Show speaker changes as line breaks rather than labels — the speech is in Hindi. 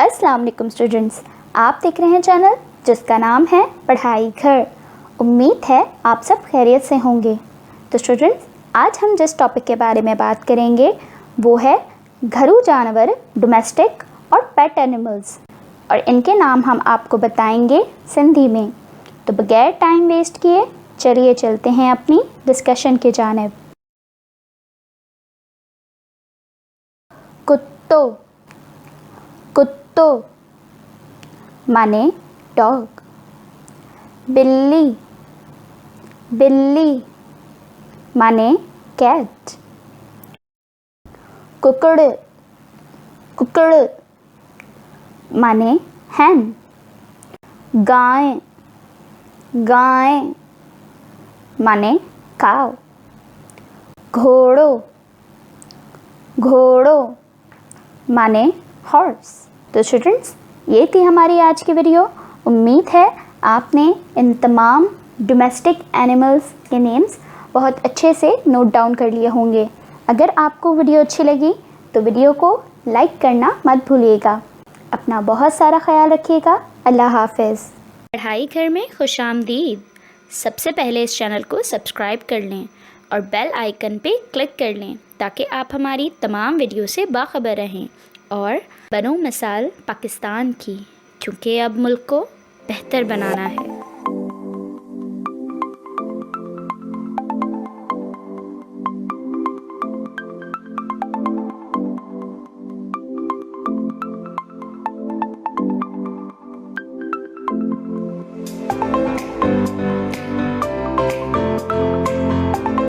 अस्सलाम वालेकुम स्टूडेंट्स, आप देख रहे हैं चैनल जिसका नाम है पढ़ाई घर। उम्मीद है आप सब खैरियत से होंगे। तो स्टूडेंट्स, आज हम जिस टॉपिक के बारे में बात करेंगे वो है घरेलू जानवर, डोमेस्टिक और पेट एनिमल्स, और इनके नाम हम आपको बताएंगे सिंधी में। तो बगैर टाइम वेस्ट किए चलिए चलते हैं अपनी डिस्कशन की जानिब। कुत्तो, कुत्तो माने डॉग। बिल्ली, बिल्ली माने कैट। कुकड़, कुकड़ माने हैन। गाय, गाय माने काव। घोड़ो, घोड़ो माने हॉर्स। तो स्टूडेंट्स, ये थी हमारी आज की वीडियो। उम्मीद है आपने इन तमाम डोमेस्टिक एनिमल्स के नेम्स बहुत अच्छे से नोट डाउन कर लिए होंगे। अगर आपको वीडियो अच्छी लगी तो वीडियो को लाइक करना मत भूलिएगा। अपना बहुत सारा ख्याल रखिएगा। अल्लाह हाफ़िज़।
पढ़ाई घर में खुशामदीद। सबसे पहले इस चैनल को सब्सक्राइब कर लें और बेल आइकन पे क्लिक कर लें ताकि आप हमारी तमाम वीडियो से बाखबर रहें और बनो मिसाल पाकिस्तान की, क्योंकि अब मुल्क को बेहतर बनाना है।